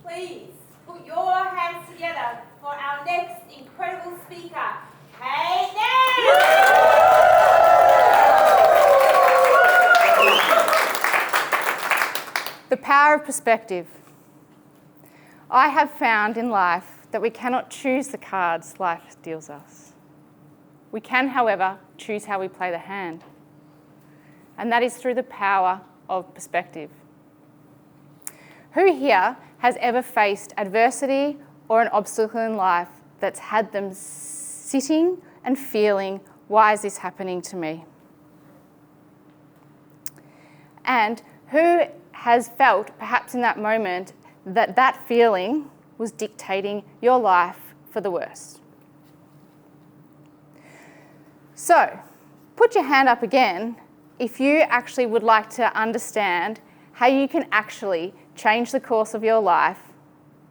please put your hands together for our next incredible speaker, Naess. The power of perspective. I have found in life that we cannot choose the cards life deals us. We can, however, choose how we play the hand. And that is through the power of perspective. Who here has ever faced adversity or an obstacle in life that's had them sitting and feeling, why is this happening to me? And who has felt, perhaps in that moment, that that feeling was dictating your life for the worst? So, put your hand up again if you actually would like to understand how you can actually change the course of your life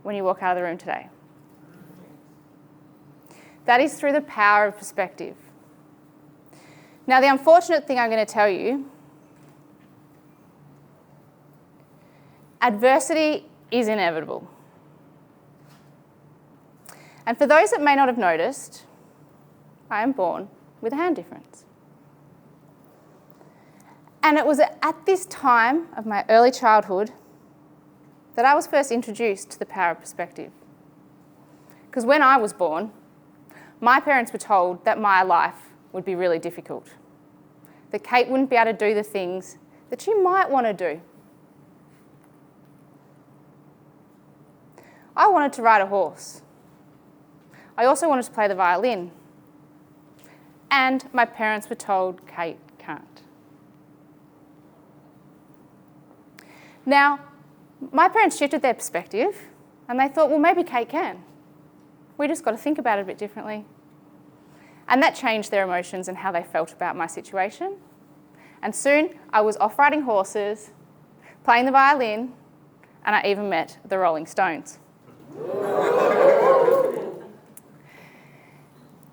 when you walk out of the room today. That is through the power of perspective. Now, the unfortunate thing I'm going to tell you, adversity is inevitable. And for those that may not have noticed, I am born with a hand difference. And it was at this time of my early childhood that I was first introduced to the power of perspective. Because when I was born, my parents were told that my life would be really difficult, that Kate wouldn't be able to do the things that she might want to do. I wanted to ride a horse. I also wanted to play the violin. And my parents were told Kate can't. Now, my parents shifted their perspective and they thought, well, maybe Kate can. We just got to think about it a bit differently. And that changed their emotions and how they felt about my situation. And soon I was off riding horses, playing the violin, and I even met the Rolling Stones.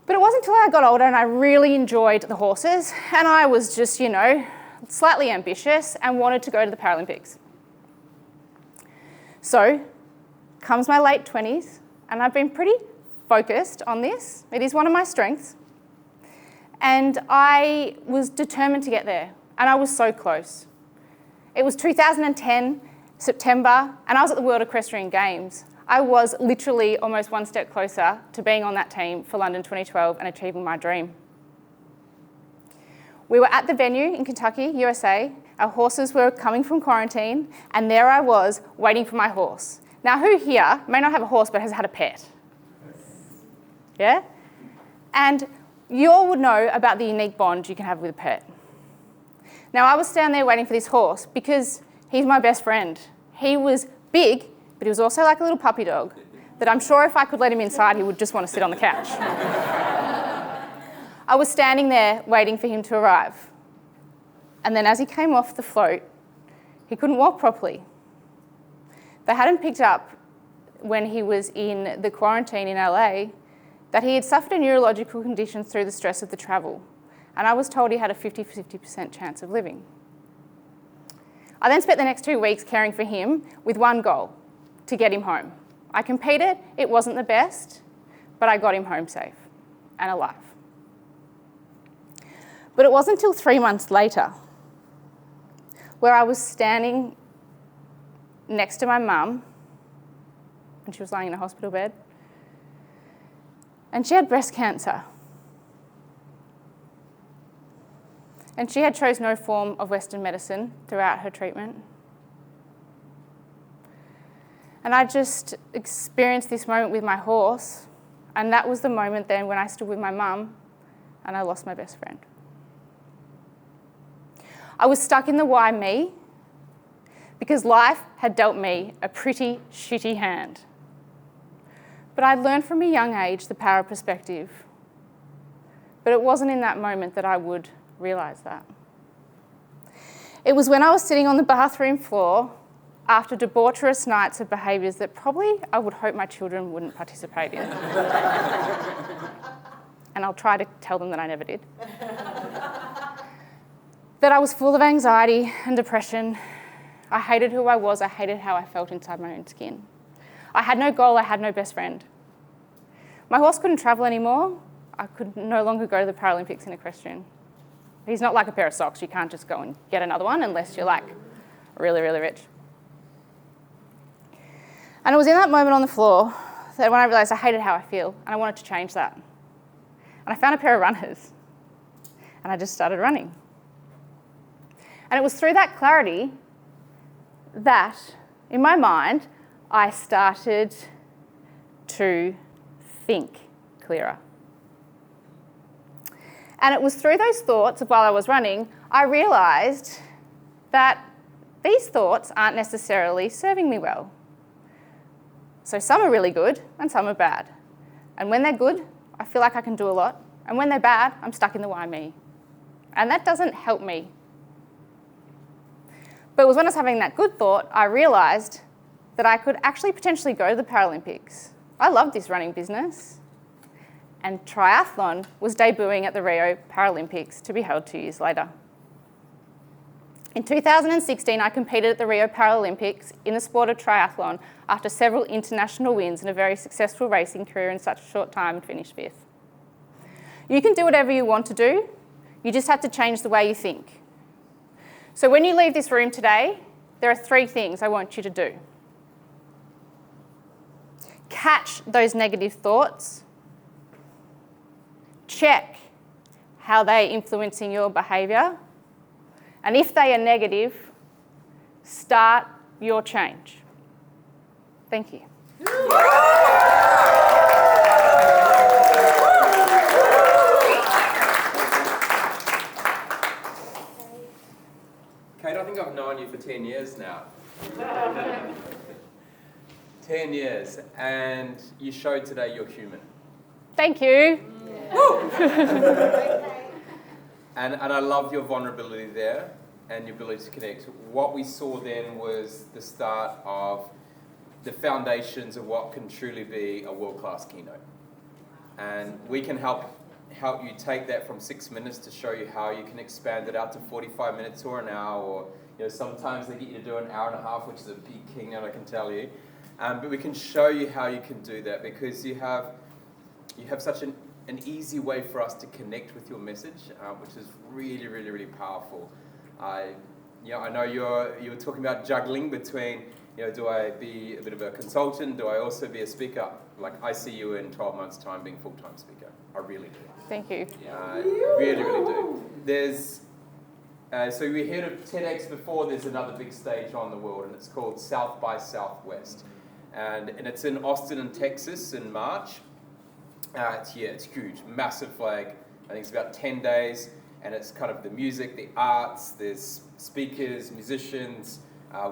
But it wasn't until I got older and I really enjoyed the horses and I was just, slightly ambitious and wanted to go to the Paralympics. So, comes my late 20s and I've been pretty focused on this. It is one of my strengths. And I was determined to get there and I was so close. It was 2010, September, and I was at the World Equestrian Games. I was literally almost one step closer to being on that team for London 2012 and achieving my dream. We were at the venue in Kentucky, USA. Our horses were coming from quarantine, and there I was waiting for my horse. Now, who here may not have a horse but has had a pet? Yeah? And you all would know about the unique bond you can have with a pet. Now, I was standing there waiting for this horse because he's my best friend. He was big, but he was also like a little puppy dog that I'm sure if I could let him inside, he would just want to sit on the couch. I was standing there waiting for him to arrive. And then as he came off the float, he couldn't walk properly. They hadn't picked up when he was in the quarantine in LA that he had suffered a neurological condition through the stress of the travel. And I was told he had a 50% chance of living. I then spent the next 2 weeks caring for him with one goal, to get him home. I competed, it wasn't the best, but I got him home safe and alive. But it wasn't until 3 months later where I was standing next to my mum and she was lying in a hospital bed and she had breast cancer. And she had chose no form of Western medicine throughout her treatment. And I just experienced this moment with my horse, and that was the moment then when I stood with my mum and I lost my best friend. I was stuck in the why me because life had dealt me a pretty shitty hand. But I'd learned from a young age the power of perspective. But it wasn't in that moment that I would realise that. It was when I was sitting on the bathroom floor after debaucherous nights of behaviours that probably I would hope my children wouldn't participate in. And I'll try to tell them that I never did. That I was full of anxiety and depression. I hated who I was. I hated how I felt inside my own skin. I had no goal, I had no best friend. My horse couldn't travel anymore. I could no longer go to the Paralympics in equestrian. He's not like a pair of socks. You can't just go and get another one unless you're like really, really rich. And it was in that moment on the floor that when I realised I hated how I feel and I wanted to change that. And I found a pair of runners and I just started running. And it was through that clarity that, in my mind, I started to think clearer. And it was through those thoughts of while I was running, I realised that these thoughts aren't necessarily serving me well. So some are really good and some are bad. And when they're good, I feel like I can do a lot. And when they're bad, I'm stuck in the why me. And that doesn't help me. But it was when I was having that good thought, I realised that I could actually potentially go to the Paralympics. I love this running business. And triathlon was debuting at the Rio Paralympics to be held 2 years later. In 2016, I competed at the Rio Paralympics in the sport of triathlon after several international wins and a very successful racing career in such a short time and finished 5th. You can do whatever you want to do, you just have to change the way you think. So when you leave this room today, there are 3 things I want you to do. Catch those negative thoughts. Check how they're influencing your behaviour. And if they are negative, start your change. Thank you. Kate, I think I've known you for 10 years now. 10 years, and you showed today you're human. Thank you. And I love your vulnerability there and your ability to connect. What we saw then was the start of the foundations of what can truly be a world-class keynote. And we can help you take that from 6 minutes to show you how you can expand it out to 45 minutes or an hour, or sometimes they get you to do an hour and a half, which is a big keynote, I can tell you. But we can show you how you can do that because you have such an easy way for us to connect with your message, which is really, really, really powerful. I know you were talking about juggling between, do I be a bit of a consultant? Do I also be a speaker? Like, I see you in 12 months' time being full-time speaker. I really do. Thank you. Really, really do. So we heard of TEDx before. There's another big stage on the world, and it's called South by Southwest. And it's in Austin, Texas in March. It's huge, massive flag. I think it's about 10 days, and it's kind of the music, the arts, there's speakers, musicians,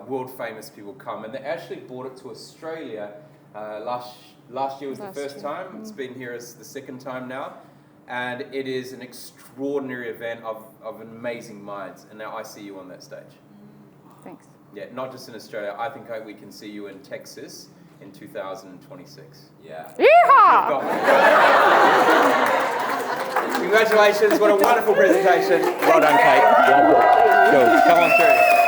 world-famous people come. And they actually brought it to Australia. Last year was the first time. It's been here as the second time now. And it is an extraordinary event of amazing minds. And now I see you on that stage. Thanks. Yeah, not just in Australia. I think we can see you in Texas in 2026. Yeah. Yeehaw! Congratulations, what a wonderful presentation. Well done, Kate. Cool. Come on through.